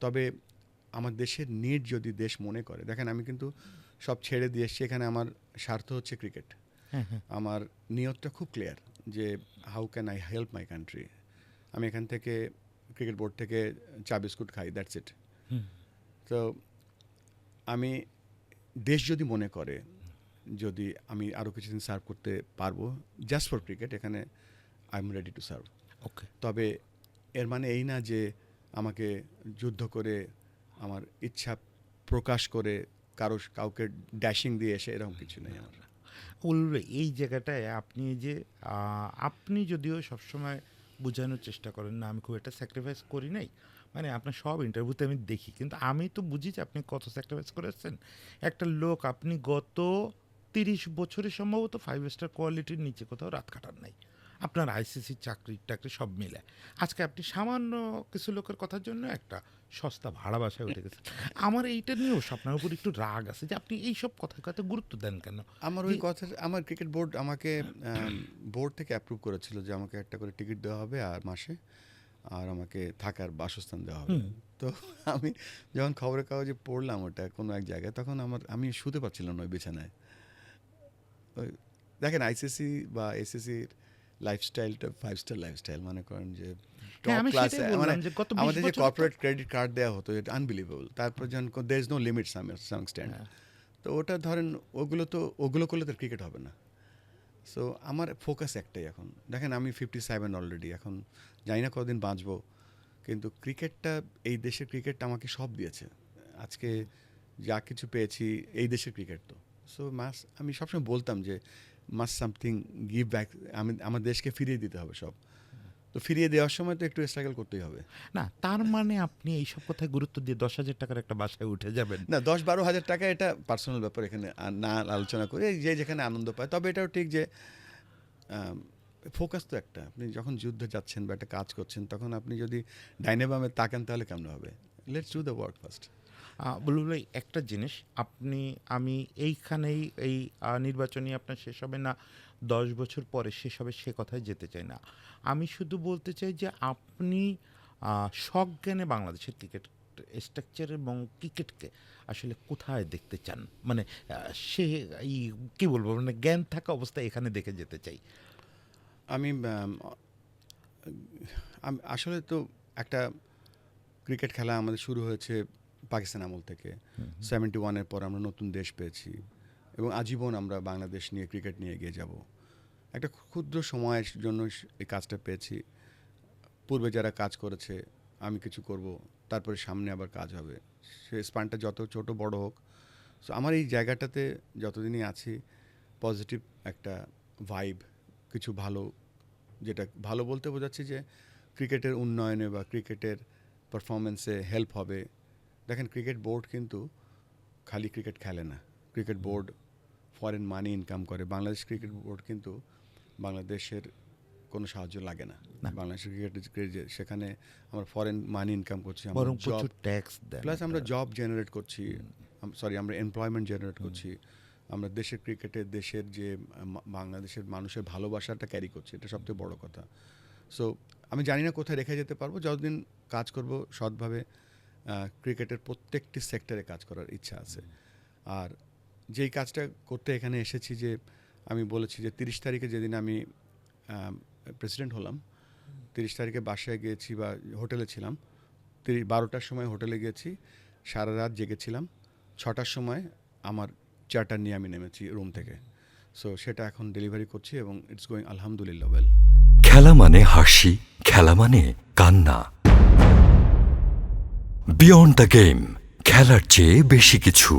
তবে আমার দেশের নিড যদি দেশ মনে করে, দেখেন আমি কিন্তু সব ছেড়ে দিয়ে এসছি, এখানে আমার স্বার্থ হচ্ছে ক্রিকেট। আমার নিয়তটা খুব ক্লিয়ার যে how can I help my country. আমি এখান থেকে ক্রিকেট বোর্ড থেকে চা বিস্কুট খাই, দ্যাটস ইট। তো আমি দেশ যদি মনে করে যদি আমি আরও কিছুদিন সার্ভ করতে পারবো জাস্ট ফর ক্রিকেট, এখানে I am ready to serve. Okay, তবে এর মানে এই না যে আমাকে যুদ্ধ করে আমার ইচ্ছা প্রকাশ করে কাউকে ড্যাশিং দিয়ে এসে এরকম কিছু নেই আমার। এই জায়গাটায় আপনি যদিও সবসময় বোঝানোর চেষ্টা করেন না আমি খুব একটা স্যাক্রিফাইস করি নাই, মানে আপনার সব ইন্টারভিউতে আমি দেখি, কিন্তু আমি তো বুঝি যে আপনি কত স্যাক্রিফাইস করেছেন। একটা লোক, আপনি গত 30 বছরে সম্ভবত 5 স্টার কোয়ালিটির নিচে কোথাও রাত কাটান নাই, আপনার আইসিসি চাকরি টাকরি সব মিলে। আজকে আপনি সামান্য কিছু লোকের কথার জন্য একটা সস্তা ভাড়া বাসায় উঠে গেছেন। আমার এইটা নিয়েও আপনার উপর একটু রাগ আছে যে আপনি এইসব কথায় কথায় গুরুত্ব দেন কেন। আমার ক্রিকেট বোর্ড আমাকে বোর্ড থেকে অ্যাপ্রুভ করেছিল যে আমাকে একটা করে টিকিট দেওয়া হবে আর মাসে, আর আমাকে থাকার বাসস্থান দেওয়া হবে। তো আমি যখন খবরের কাগজে পড়লাম ওটা কোনো এক জায়গায়, তখন আমি শুতে পারছিলাম না ওই বিছানায়। দেখেন আইসিসি বা এসএসসির লাইফস্টাইলটা 5 স্টার লাইফস্টাইল, মনে করেন যে টপ ক্লাস। আমাদের যে কর্পোরেট ক্রেডিট কার্ড দেওয়া হতো, এটা আনবিলিভেবল। তারপর যখন there is no limit some extent, তো ওটা ধরেন ওগুলো করলে তো ক্রিকেট হবে না। সো আমার ফোকাস একটাই এখন। দেখেন আমি 57 অলরেডি, এখন জানি না কতদিন বাঁচবো, কিন্তু ক্রিকেটটা, এই দেশের ক্রিকেট আমাকে সব দিয়েছে। আজকে যা কিছু পেয়েছি এই দেশের ক্রিকেট। তো সো আমি সবসময় বলতাম যে মাস্ট সামথিং গিভ ব্যাক, আমার দেশকে ফিরিয়ে দিতে হবে সব। তো ফিরিয়ে দেওয়ার সময় তো একটু স্ট্রাগল করতেই হবে। না, তার মানে আপনি এইসব কথায় গুরুত্ব দিয়ে 10,000 টাকার একটা বাসায় উঠে যাবেন না? 10-12 হাজার টাকা এটা পার্সোনাল ব্যাপার, এখানে না আলোচনা করে যে যেখানে আনন্দ পায়। তবে এটাও ঠিক যে ফোকাস তো একটা, আপনি যখন যুদ্ধে যাচ্ছেন বা একটা কাজ করছেন, তখন আপনি যদি ডাইনে বামে তাকান তাহলে কেমন হবে? Let's do the work first. Bulbul ভাই, একটা জিনিস, আমি এইখানেই এই নির্বাচনী আপনার শেষ হবে না 10 বছর পরে শেষ হবে সে কথায় যেতে চাই না। আমি শুধু বলতে চাই যে আপনি সজ্ঞানে বাংলাদেশের ক্রিকেট স্ট্রাকচার এবং ক্রিকেটকে আসলে কোথায় দেখতে চান, মানে সে কী বলবো, মানে জ্ঞান থাকা অবস্থায় এখানে দেখে যেতে চাই। আমি আসলে তো একটা ক্রিকেট খেলা আমাদের শুরু হয়েছে পাকিস্তান আমল থেকে। 71-এর পর আমরা নতুন দেশ পেয়েছি এবং আজীবন আমরা বাংলাদেশ নিয়ে ক্রিকেট নিয়ে এগিয়ে যাব। একটা ক্ষুদ্র সময়ের জন্য এই কাজটা পেয়েছি। পূর্বে যারা কাজ করেছে, আমি কিছু করব, তারপরে সামনে আবার কাজ হবে। সে স্পানটা যত ছোট বড় হোক, সো আমার এই জায়গাটাতে যতদিনই আছি, পজিটিভ একটা ভাইব, কিছু ভালো, যেটা ভালো বলতে বোঝাচ্ছি যে ক্রিকেটের উন্নয়নে বা ক্রিকেটের পারফরমেন্সে হেল্প হবে। দেখেন ক্রিকেট বোর্ড কিন্তু খালি ক্রিকেট খেলে না, ক্রিকেট বোর্ড ফরেন মানি ইনকাম করে। বাংলাদেশ ক্রিকেট বোর্ড কিন্তু বাংলাদেশের কোনো সাহায্য লাগে না। বাংলাদেশের ক্রিকেট সেখানে আমরা ফরেন মানি ইনকাম করছি, আমরা জব ট্যাক্স দেন, প্লাস আমরা জব জেনারেট করছি, আমরা এমপ্লয়মেন্ট জেনারেট করছি, আমরা দেশের ক্রিকেটে দেশের যে বাংলাদেশের মানুষের ভালোবাসাটা ক্যারি করছি, এটা সবথেকে বড় কথা। সো আমি জানি না কোথায় রেখে যেতে পারবো, যতদিন কাজ করব সৎভাবে। ক্রিকেটের প্রত্যেকটি সেক্টরে কাজ করার ইচ্ছা আছে। আর যেই কাজটা করতে এখানে এসেছি, যে আমি বলেছি যে 30 তারিখে যেদিন আমি প্রেসিডেন্ট হলাম, 30 তারিখে বাসায় গিয়েছি বা হোটেলে ছিলাম, 12টার সময় হোটেলে গিয়েছি, সারা রাত জেগেছিলাম, 6টার সময় আমার চার্টার নিয়ে আমি নেমেছি রুম থেকে। সো সেটা এখন ডেলিভারি করছি এবং ইটস গোয়িং আলহামদুলিল্লাহ ওয়েল। খেলা মানে হাসি, খেলা মানে কান্না। বিয়ন্ড দ্য গেম, খেলার চেয়ে বেশি কিছু।